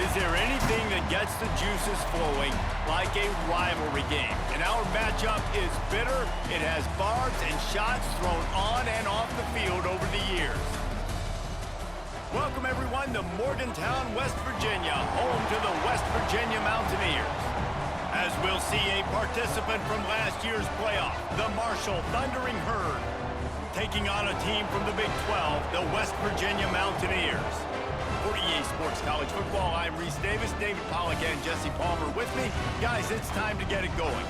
Is there anything that gets the juices flowing like a rivalry game? And our matchup is bitter. It has barbs and shots thrown on and off the field over the years. Welcome, everyone, to Morgantown, West Virginia, home to the West Virginia Mountaineers. As we'll see a participant from last year's playoff, the Marshall Thundering Herd, taking on a team from the Big 12, the West Virginia Mountaineers. For EA Sports College Football, I'm Reese Davis, David Pollack, and Jesse Palmer with me. Guys, it's time to get it going.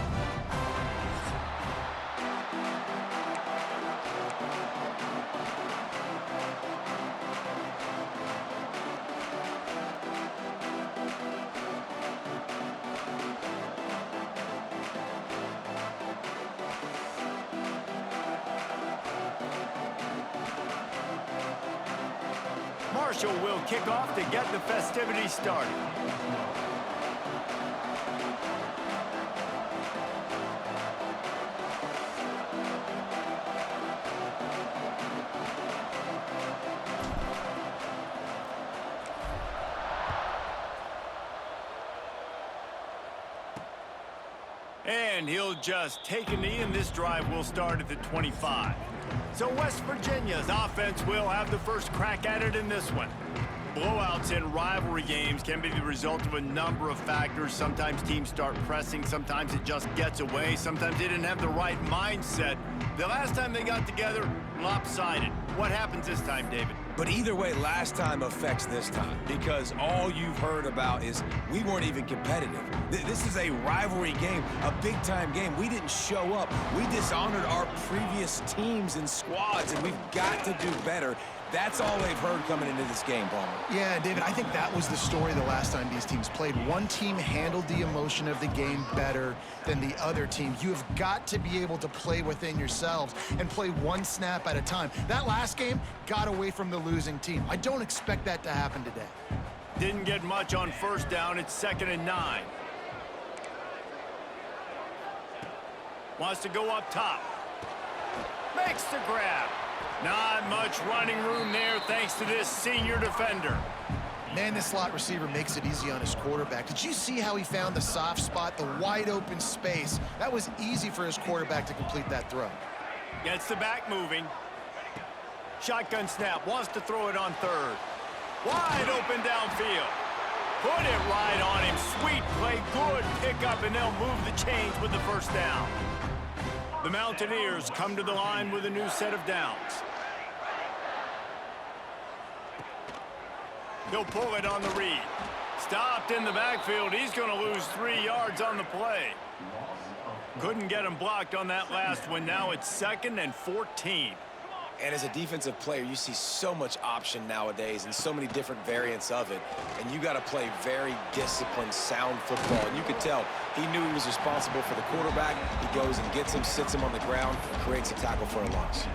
Marshall will kick off to get the festivities started. And he'll just take a knee, and this drive will start at the 25. So West Virginia's offense will have the first crack at it in this one. Blowouts in rivalry games can be the result of a number of factors. Sometimes teams start pressing, sometimes it just gets away, sometimes they didn't have the right mindset. The last time they got together, lopsided. What happens this time, David? But either way, last time affects this time, because all you've heard about is we weren't even competitive. This is a rivalry game, a big-time game. We didn't show up. We dishonored our previous teams and squads, and we've got to do better. That's all they've heard coming into this game, Palmer. Yeah, David, I think that was the story the last time these teams played. One team handled the emotion of the game better than the other team. You have got to be able to play within yourselves and play one snap at a time. That last game got away from the losing team. I don't expect that to happen today. Didn't get much on first down. It's 2nd and 9. Wants to go up top. Makes the grab. Not much running room there thanks to this senior defender. Man, this slot receiver makes it easy on his quarterback. Did you see how he found the soft spot, the wide open space? That was easy for his quarterback to complete that throw. Gets the back moving. Shotgun snap, wants to throw it on third. Wide open downfield. Put it right on him. Sweet play, good pickup, and they'll move the chains with the first down. The Mountaineers come to the line with a new set of downs. He'll pull it on the read. Stopped in the backfield. He's going to lose 3 yards on the play. Couldn't get him blocked on that last one. Now it's 2nd and 14. And as a defensive player, you see so much option nowadays and so many different variants of it. And you got to play very disciplined, sound football. And you could tell he knew he was responsible for the quarterback. He goes and gets him, sits him on the ground, and creates a tackle for a loss.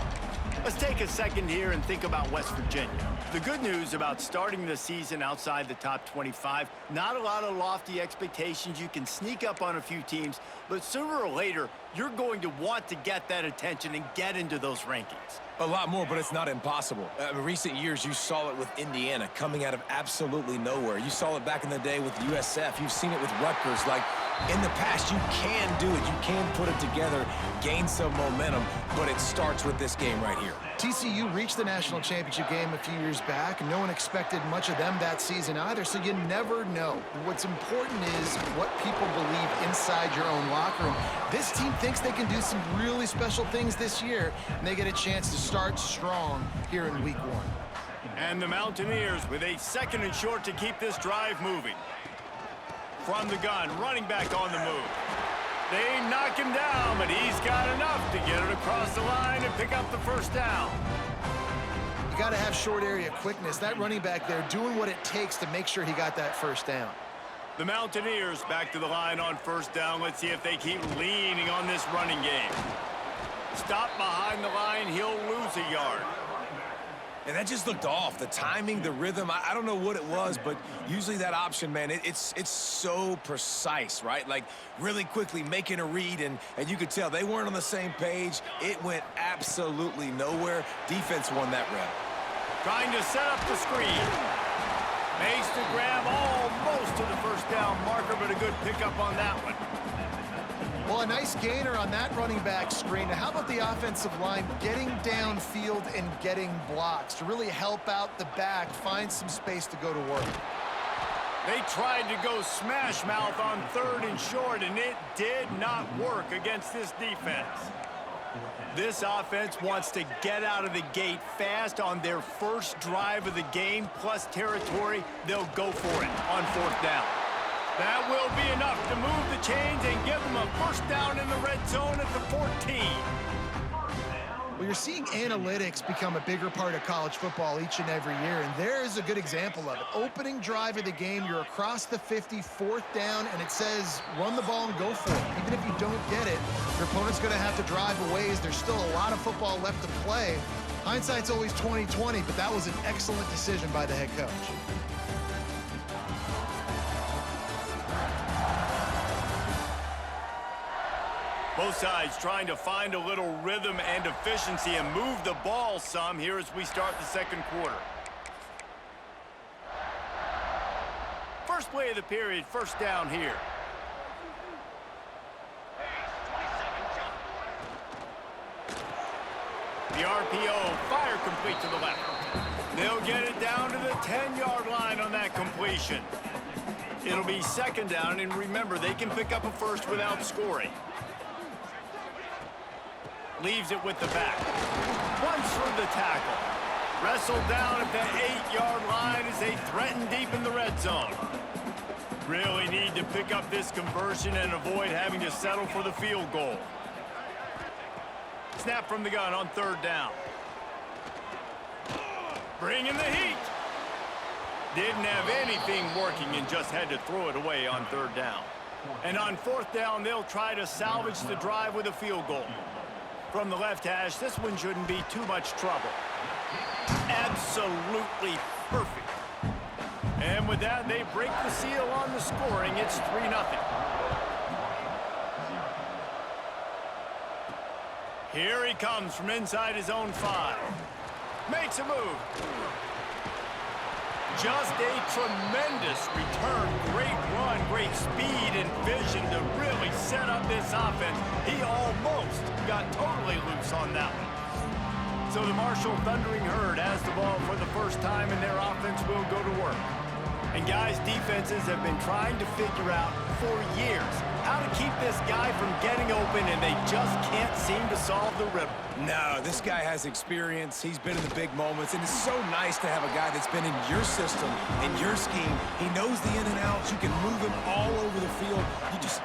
Let's take a second here and think about West Virginia. The good news about starting the season outside the top 25, not a lot of lofty expectations. You can sneak up on a few teams, but sooner or later, you're going to want to get that attention and get into those rankings. A lot more, but it's not impossible. In recent years, you saw it with Indiana coming out of absolutely nowhere. You saw it back in the day with USF. You've seen it with Rutgers. Like, in the past, you can do it. You can put it together, gain some momentum, but it starts with this game right here. TCU reached the national championship game a few years back, and no one expected much of them that season either, so you never know. What's important is what people believe inside your own locker room. This team thinks they can do some really special things this year, and they get a chance to start strong here in week 1. And the Mountaineers with a 2nd and short to keep this drive moving. From the gun, running back on the move. They knock him down, but he's got enough to get it across the line and pick up the first down. You got to have short area quickness. That running back there doing what it takes to make sure he got that first down. The Mountaineers back to the line on first down. Let's see if they keep leaning on this running game. Stop behind the line, he'll lose a yard. And that just looked off. The timing, the rhythm, I don't know what it was, but usually that option, man, it's so precise, right? Like, really quickly making a read, and you could tell they weren't on the same page. It went absolutely nowhere. Defense won that rep. Trying to set up the screen. Makes the grab almost to the first down marker, but a good pickup on that one. Well, a nice gainer on that running back screen. Now, how about the offensive line getting downfield and getting blocks to really help out the back, find some space to go to work? They tried to go smash mouth on 3rd and short, and it did not work against this defense. This offense wants to get out of the gate fast on their first drive of the game, plus territory. They'll go for it on 4th down. That will be enough to move the chains and give them a first down in the red zone at the 14. Well, you're seeing analytics become a bigger part of college football each and every year, and there's a good example of it. Opening drive of the game, you're across the 50, 4th down, and it says run the ball and go for it. Even if you don't get it, your opponent's going to have to drive a ways. There's still a lot of football left to play. Hindsight's always 20/20, but that was an excellent decision by the head coach. Both sides trying to find a little rhythm and efficiency and move the ball some here as we start the second quarter. First play of the period, first down here. The RPO, fire complete to the left. They'll get it down to the 10-yard line on that completion. It'll be second down, and remember, they can pick up a first without scoring. Leaves it with the back. Once from the tackle. Wrestled down at the 8-yard line as they threaten deep in the red zone. Really need to pick up this conversion and avoid having to settle for the field goal. Snap from the gun on 3rd down. Bring in the heat. Didn't have anything working and just had to throw it away on 3rd down. And on 4th down, they'll try to salvage the drive with a field goal. From the left hash, this one shouldn't be too much trouble. Absolutely perfect. And with that, they break the seal on the scoring. It's 3-0. Here he comes from inside his own 5. Makes a move. Just a tremendous return. Great run, great speed and vision to really set up this offense. He almost got totally loose on that one. So the Marshall Thundering Herd has the ball for the first time, and their offense will go to work. And guys, defenses have been trying to figure out for years how to keep this guy from getting open, and they just can't seem to solve the riddle. No, this guy has experience. He's been in the big moments, and it's so nice to have a guy that's been in your system, in your scheme. He knows the in and outs. You can move him all over the field.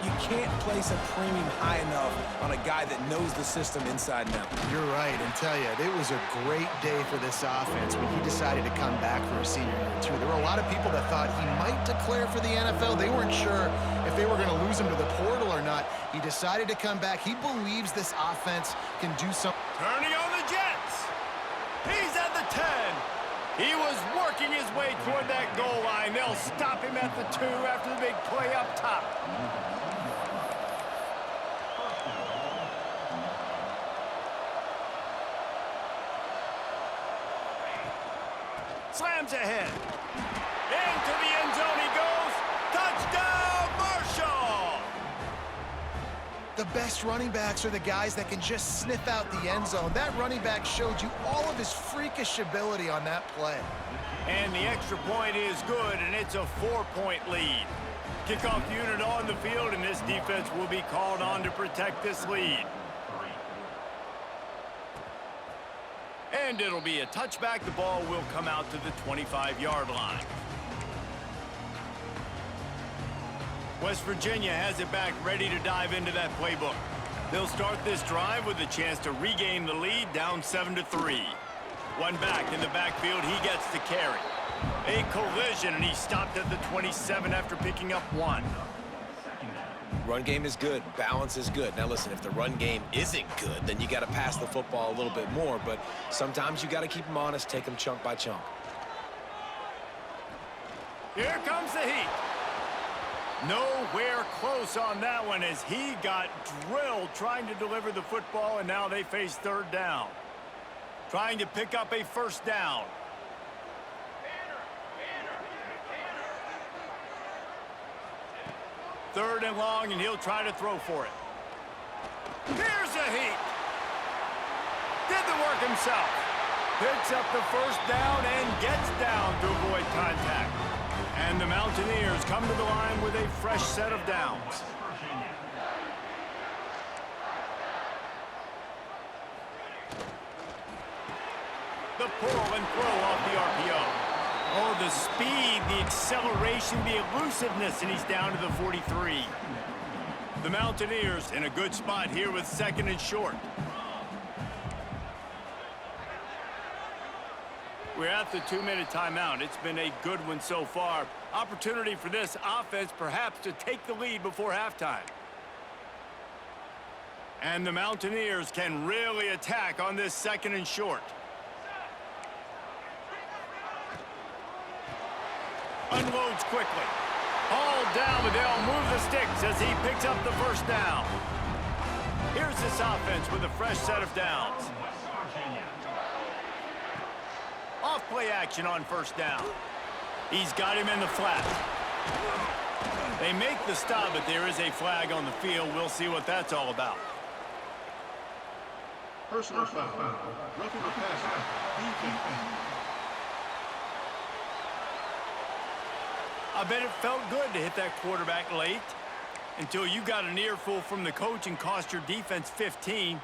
You can't place a premium high enough on a guy that knows the system inside and out. You're right, and tell you, it was a great day for this offense when he decided to come back for a senior year, too. There were a lot of people that thought he might declare for the NFL. They weren't sure if they were going to lose him to the portal or not. He decided to come back. He believes this offense can do something. Turning on the Jets. He's at the 10. He was working his way toward that goal line. They'll stop him at the 2 after the big play up top. Slams ahead. Into the end zone he goes. Touchdown, Marshall! The best running backs are the guys that can just sniff out the end zone. That running back showed you all of his freakish ability on that play. And the extra point is good, and it's a 4-point lead. Kickoff unit on the field, and this defense will be called on to protect this lead. And it'll be a touchback. The ball will come out to the 25-yard line. West Virginia has it back, ready to dive into that playbook. They'll start this drive with a chance to regain the lead, down 7-3. One back in the backfield, he gets the carry. A collision, and he stopped at the 27 after picking up 1. Run game is good. Balance is good. Now listen, if the run game isn't good, then you got to pass the football a little bit more. But sometimes you got to keep them honest, take them chunk by chunk. Here comes the heat. Nowhere close on that one as he got drilled trying to deliver the football, and now they face 3rd down. Trying to pick up a first down. 3rd and long, and he'll try to throw for it. Here's a heat. Did the work himself. Picks up the 1st down and gets down to avoid contact. And the Mountaineers come to the line with a fresh set of downs. The pull and throw off the RPO. Oh, the speed, the acceleration, the elusiveness, and he's down to the 43. The Mountaineers in a good spot here with 2nd and short. We're at the 2-minute timeout. It's been a good one so far. Opportunity for this offense perhaps to take the lead before halftime. And the Mountaineers can really attack on this 2nd and short. Unloads quickly. All down, but they'll move the sticks as he picks up the 1st down. Here's this offense with a fresh set of downs. Off play action on 1st down. He's got him in the flat. They make the stop, but there is a flag on the field. We'll see what that's all about. Personal foul. Roughing the passer. Defense. I bet it felt good to hit that quarterback late until you got an earful from the coach and cost your defense 15.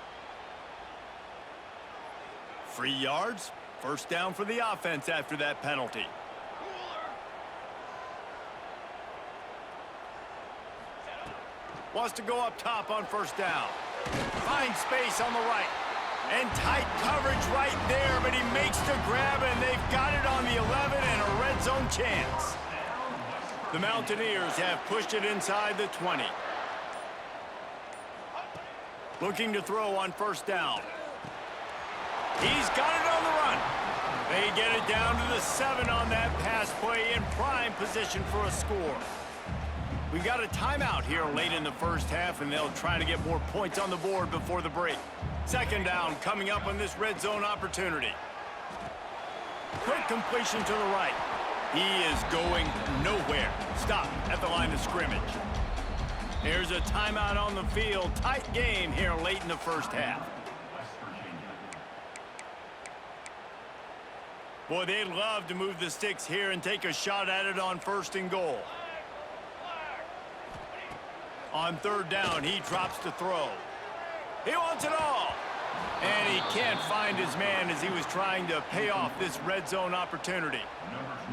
Free yards, 1st down for the offense after that penalty. Wants to go up top on 1st down. Finds space on the right. And tight coverage right there, but he makes the grab, and they've got it on the 11 and a red zone chance. The Mountaineers have pushed it inside the 20. Looking to throw on 1st down. He's got it on the run. They get it down to the 7 on that pass play in prime position for a score. We got a timeout here late in the 1st half, and they'll try to get more points on the board before the break. 2nd down coming up on this red zone opportunity. Quick completion to the right. He is going nowhere. Stop at the line of scrimmage. There's a timeout on the field. Tight game here late in the 1st half. Boy, they'd love to move the sticks here and take a shot at it on 1st and goal. On 3rd down, he drops to throw. He wants it all. And he can't find his man as he was trying to pay off this red zone opportunity.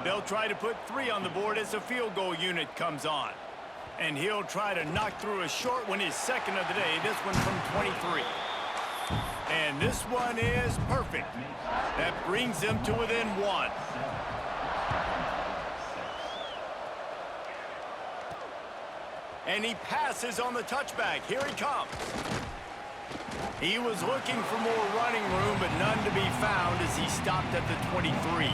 They'll try to put 3 on the board as the field goal unit comes on. And he'll try to knock through a short one, his 2nd of the day, this one from 23. And this one is perfect. That brings them to within 1. And he passes on the touchback. Here he comes. He was looking for more running room, but none to be found as he stopped at the 23.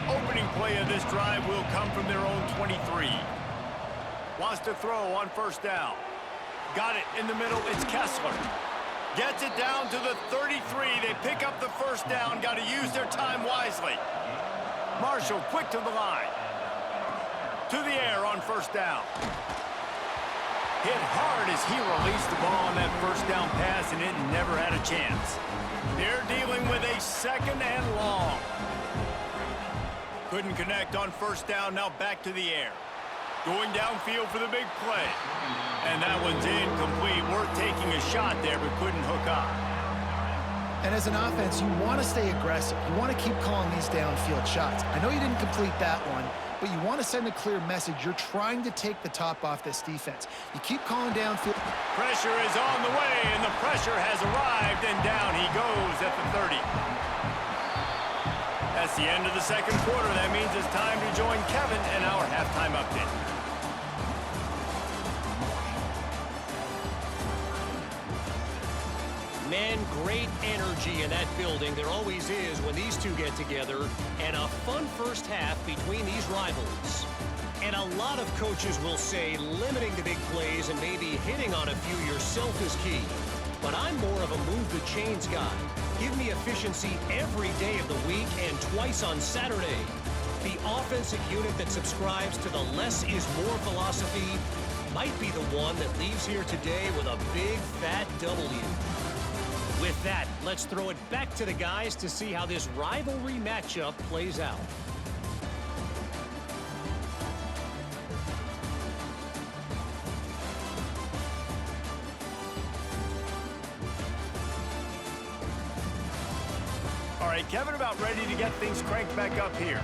Opening play of this drive will come from their own 23. Wants to throw on 1st down. Got it in the middle. It's Kessler. Gets it down to the 33. They pick up the 1st down. Got to use their time wisely. Marshall quick to the line. To the air on 1st down. Hit hard as he released the ball on that 1st down pass, and it never had a chance. They're dealing with a 2nd and long. Couldn't connect on 1st down, now back to the air. Going downfield for the big play. And that one's incomplete. Worth taking a shot there, but couldn't hook up. And as an offense, you want to stay aggressive. You want to keep calling these downfield shots. I know you didn't complete that one, but you want to send a clear message. You're trying to take the top off this defense. You keep calling downfield. Pressure is on the way, and the pressure has arrived, and down he goes at the 30. That's the end of the 2nd quarter. That means it's time to join Kevin in our halftime update. Man, great energy in that building. There always is when these two get together. And a fun 1st half between these rivals. And a lot of coaches will say limiting the big plays and maybe hitting on a few yourself is key. But I'm more of a move the chains guy. Give me efficiency every day of the week and twice on Saturday. The offensive unit that subscribes to the less is more philosophy might be the one that leaves here today with a big, fat W. With that, let's throw it back to the guys to see how this rivalry matchup plays out. All right, Kevin about ready to get things cranked back up here.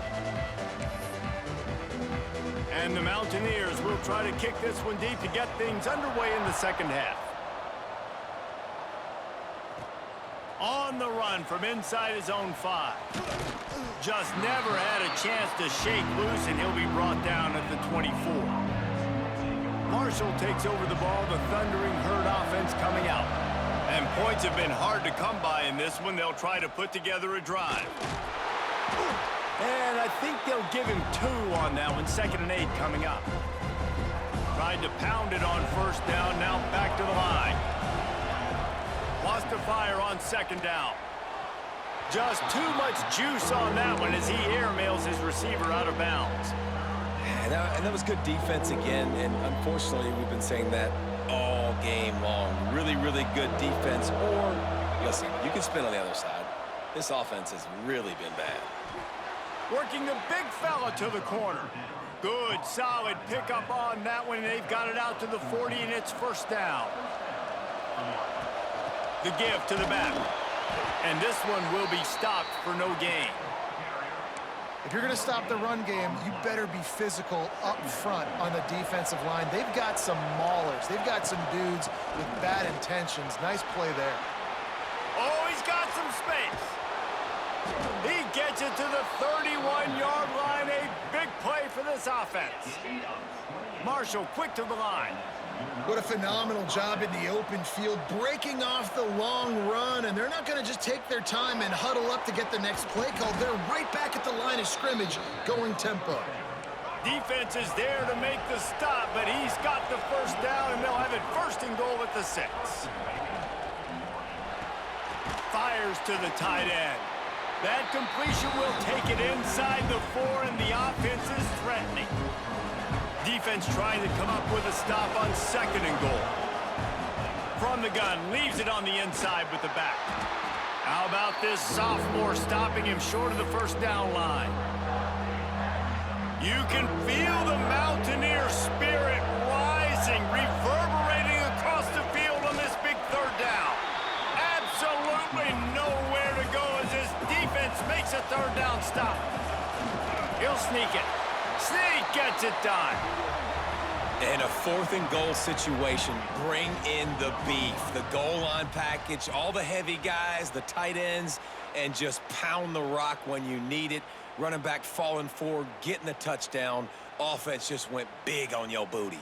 And the Mountaineers will try to kick this one deep to get things underway in the second half. On the run from inside his own 5. Just never had a chance to shake loose, and he'll be brought down at the 24. Marshall takes over the ball, the Thundering Herd offense coming out. And points have been hard to come by in this one. They'll try to put together a drive. And I think they'll give him 2 on that one. 2nd and 8 coming up. Tried to pound it on first down. Now back to the line. Lost to fire on 2nd down. Just too much juice on that one as he airmails his receiver out of bounds. And that was good defense again. And unfortunately, we've been saying that all game long. Really, really good defense. Or, listen, you can spin on the other side. This offense has really been bad. Working the big fella to the corner. Good, solid pickup on that one. And they've got it out to the 40, and it's first down. The give to the back. And this one will be stopped for no gain. If you're going to stop the run game, you better be physical up front on the defensive line. They've got some maulers. They've got some dudes with bad intentions. Nice play there. Oh, he's got some space. He gets it to the 31-yard line. A big play for this offense. Marshall quick to the line. What a phenomenal job in the open field, breaking off the long run, and they're not going to just take their time and huddle up to get the next play called. They're right back at the line of scrimmage, going tempo. Defense is there to make the stop, but he's got the first down, and they'll have it 1st and goal at the 6. Fires to the tight end. That completion will take it inside the 4, and the offense is threatening. Defense trying to come up with a stop on 2nd and goal. From the gun, leaves it on the inside with the back. How about this sophomore stopping him short of the first down line? You can feel the Mountaineer spirit rising, reverberating across the field on this big 3rd down. Absolutely nowhere to go as this defense makes a 3rd down stop. He'll sneak it. Sneak gets it done. In a 4th and goal situation, bring in the beef. The goal line package, all the heavy guys, the tight ends, and just pound the rock when you need it. Running back falling forward, getting the touchdown. Offense just went big on your booty.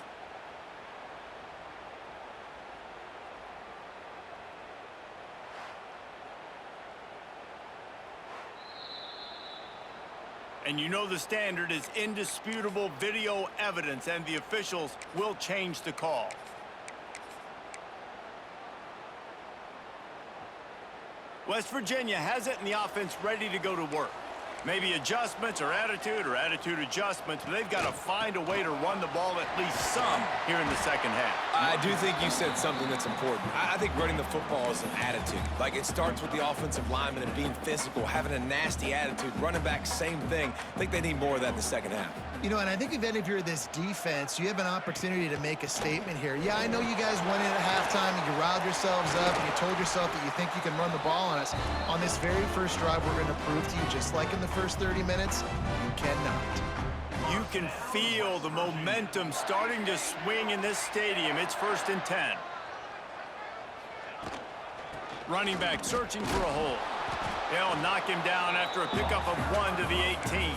And you know the standard is indisputable video evidence, and the officials will change the call. West Virginia has it, and the offense ready to go to work. Maybe adjustments or attitude adjustments, but they've got to find a way to run the ball at least some here in the 2nd half. I do think you said something that's important. I think running the football is an attitude. Like, it starts with the offensive lineman and being physical, having a nasty attitude. Running back, same thing. I think they need more of that in the 2nd half. You know, and I think if you're this defense, you have an opportunity to make a statement here. Yeah, I know you guys went in at halftime and you riled yourselves up and you told yourself that you think you can run the ball on us. On this very first drive, we're going to prove to you, just like in the first 30 minutes, you cannot. You can feel the momentum starting to swing in this stadium. It's 1st and 10. Running back searching for a hole. They'll knock him down after a pickup of 1 to the 18.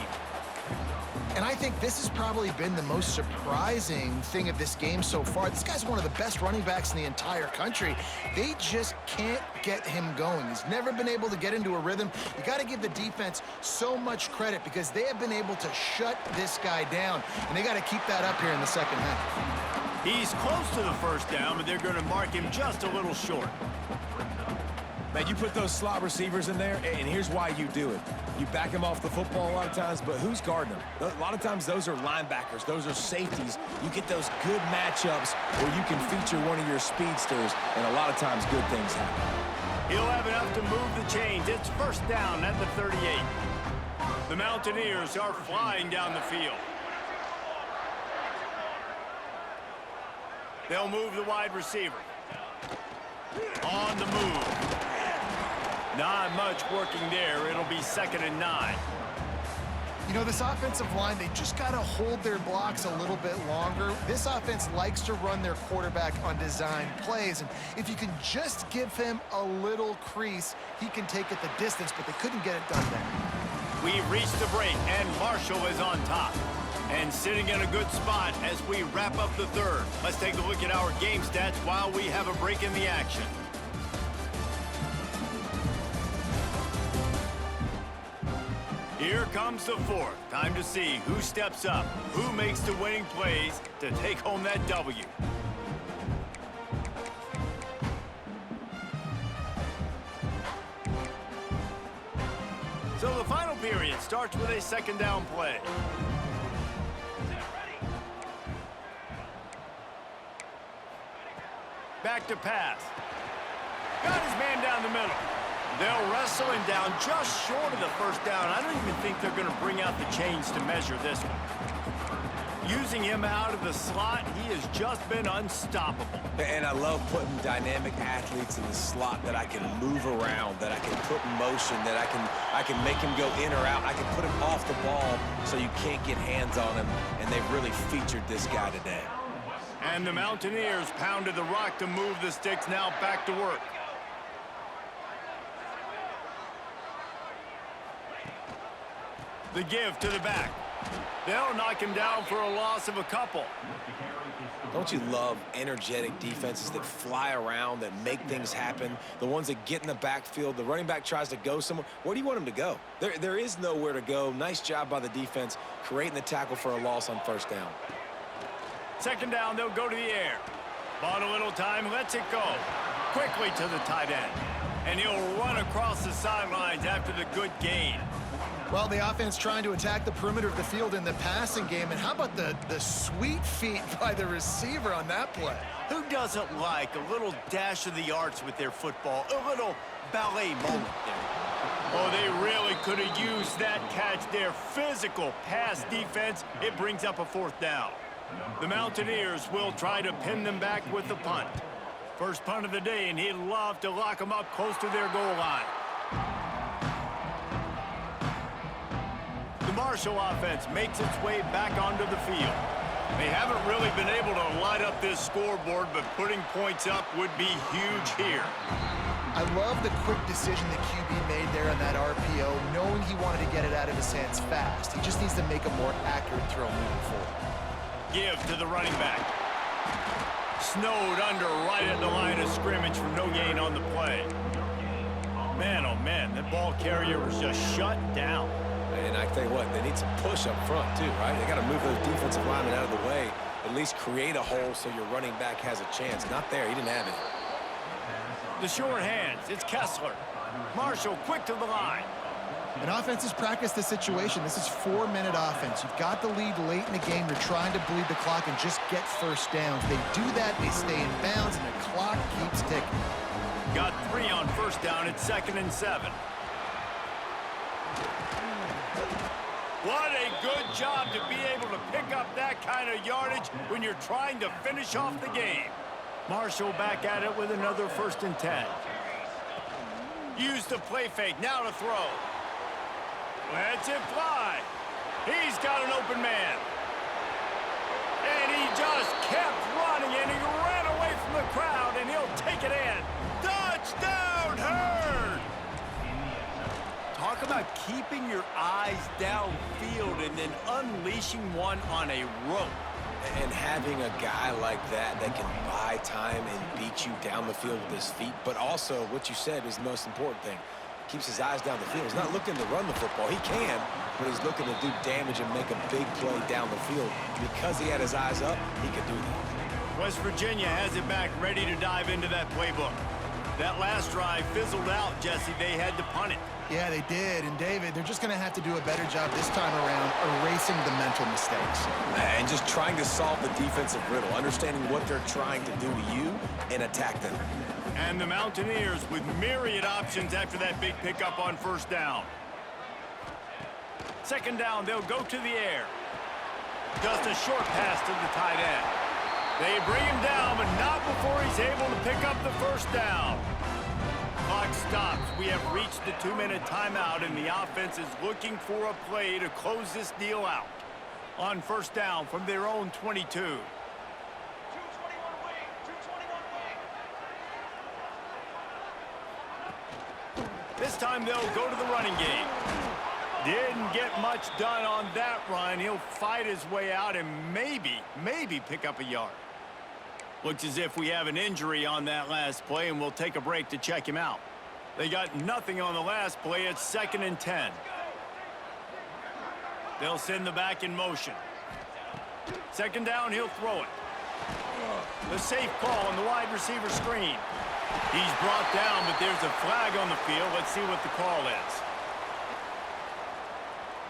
And I think this has probably been the most surprising thing of this game so far. This guy's one of the best running backs in the entire country. They just can't get him going. He's never been able to get into a rhythm. You got to give the defense so much credit because they have been able to shut this guy down, and they got to keep that up here in the 2nd half. He's close to the first down, but they're going to mark him just a little short. Man, you put those slot receivers in there, and here's why you do it. You back him off the football a lot of times, but who's guarding him? A lot of times those are linebackers. Those are safeties. You get those good matchups where you can feature one of your speedsters, and a lot of times good things happen. He'll have enough to move the chains. It's first down at the 38. The Mountaineers are flying down the field. They'll move the wide receiver. On the move. Not much working there. It'll be 2nd and 9. You know, this offensive line, they just got to hold their blocks a little bit longer. This offense likes to run their quarterback on design plays, and if you can just give him a little crease, he can take it the distance, but they couldn't get it done there. We've reached the break, and Marshall is on top. And sitting in a good spot as we wrap up the third. Let's take a look at our game stats while we have a break in the action. Here comes the fourth. Time to see who steps up, who makes the winning plays to take home that W. So the final period starts with a 2nd down play. Back to pass. Got his man down the middle. They'll wrestle him down just short of the first down. I don't even think they're going to bring out the chains to measure this one. Using him out of the slot, he has just been unstoppable. And I love putting dynamic athletes in the slot that I can move around, that I can put in motion, that I can make him go in or out. I can put him off the ball so you can't get hands on him, and they've really featured this guy today. And the Mountaineers pounded the rock to move the sticks, now back to work. The give to the back. They'll knock him down for a loss of a couple. Don't you love energetic defenses that fly around, that make things happen? The ones that get in the backfield, the running back tries to go somewhere. Where do you want him to go? There is nowhere to go. Nice job by the defense, creating the tackle for a loss on first down. 2nd down, they'll go to the air. Bought a little time, lets it go. Quickly to the tight end. And he'll run across the sidelines after the good gain. Well, the offense trying to attack the perimeter of the field in the passing game. And how about the sweet feet by the receiver on that play? Who doesn't like a little dash of the arts with their football? A little ballet moment there. Oh, they really could have used that catch there. Physical pass defense. It brings up a 4th down. The Mountaineers will try to pin them back with the punt. First punt of the day, and he'd love to lock them up close to their goal line. The Marshall offense makes its way back onto the field. They haven't really been able to light up this scoreboard, but putting points up would be huge here. I love the quick decision the QB made there on that RPO, knowing he wanted to get it out of his hands fast. He just needs to make a more accurate throw moving forward. Give to the running back. Snowed under right at the line of scrimmage for no gain on the play. Man, oh man, that ball carrier was just shut down. And I tell you what, they need some push up front too, right? They got to move those defensive linemen out of the way, at least create a hole so your running back has a chance. Not there, he didn't have it. The short hands, it's Kessler. Marshall quick to the line. And offenses practice this situation. This is 4-minute offense. You've got the lead late in the game. You're trying to bleed the clock and just get first downs. They do that, they stay in bounds, and the clock keeps ticking. Got 3 on first down. It's 2nd and 7. What a good job to be able to pick up that kind of yardage when you're trying to finish off the game. Marshall back at it with another 1st and 10. Use the play fake, now to throw. Lets it fly. He's got an open man. And he just kept running, and he ran away from the crowd, and he'll take it in. Touchdown, Herd! Talk about keeping your eyes downfield and then unleashing one on a rope. And having a guy like that that can buy time and beat you down the field with his feet, but also what you said is the most important thing. Keeps his eyes down the field. He's not looking to run the football. He can, but he's looking to do damage and make a big play down the field. Because he had his eyes up, he could do that. West Virginia has it back, ready to dive into that playbook. That last drive fizzled out, Jesse. They had to punt it. Yeah, they did. And, David, they're just going to have to do a better job this time around erasing the mental mistakes. And just trying to solve the defensive riddle, understanding what they're trying to do to you and attack them. And the Mountaineers with myriad options after that big pickup on first down. Second down, they'll go to the air. Just a short pass to the tight end. They bring him down, but not before he's able to pick up the first down. Clock stops. We have reached the 2-minute timeout, and the offense is looking for a play to close this deal out. On first down from their own 22. This time they'll go to the running game. Didn't get much done on that run. He'll fight his way out and maybe pick up a yard. Looks as if we have an injury on that last play, and we'll take a break to check him out. They got nothing on the last play. It's 2nd and 10. They'll send the back in motion. Second down, he'll throw it. The safe call on the wide receiver screen. He's brought down, but there's a flag on the field. Let's see what the call is.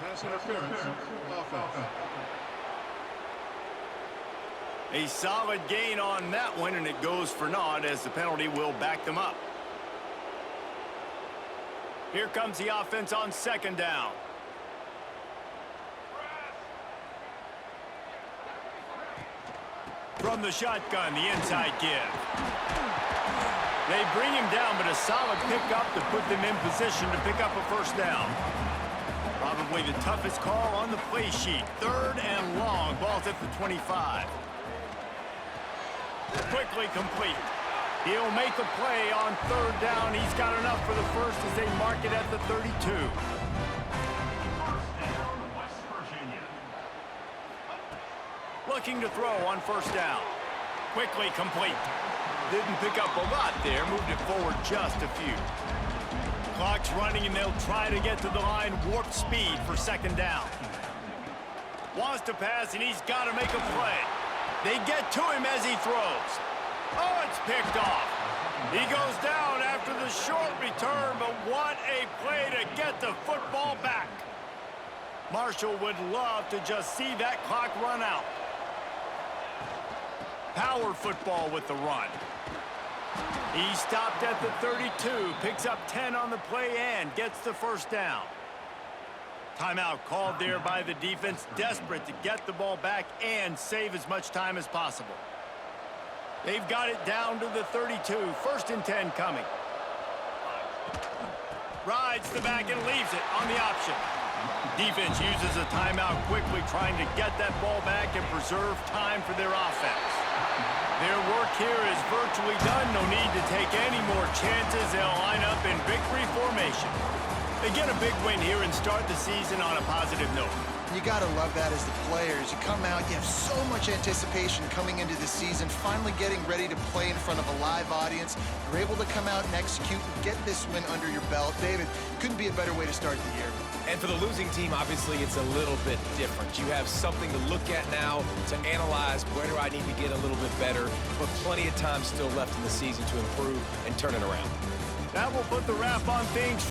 Pass interference. Offense. A solid gain on that one, and it goes for naught as the penalty will back them up. Here comes the offense on second down. From the shotgun, the inside give. They bring him down, but a solid pickup to put them in position to pick up a first down. Probably the toughest call on the play sheet. 3rd and long. Ball's at the 25. Quickly complete. He'll make a play on 3rd down. He's got enough for the first as they mark it at the 32. Looking to throw on first down. Quickly complete. Didn't pick up a lot there. Moved it forward just a few. Clock's running, and they'll try to get to the line. Warp speed for second down. Wants to pass, and he's got to make a play. They get to him as he throws. Oh, it's picked off. He goes down after the short return, but what a play to get the football back. Marshall would love to just see that clock run out. Power football with the run. He stopped at the 32, picks up 10 on the play and gets the first down. Timeout called there by the defense, desperate to get the ball back and save as much time as possible. They've got it down to the 32, 1st and 10 coming. Rides the back and leaves it on the option. Defense uses a timeout quickly, trying to get that ball back and preserve time for their offense. Their work here is virtually done. No need to take any more chances. They'll line up in victory formation. They get a big win here and start the season on a positive note. You got to love that as the players. You come out, you have so much anticipation coming into the season, finally getting ready to play in front of a live audience. You're able to come out and execute and get this win under your belt. David, couldn't be a better way to start the year. And for the losing team, obviously, it's a little bit different. You have something to look at now to analyze where do I need to get a little bit better, but plenty of time still left in the season to improve and turn it around. That will put the wrap on things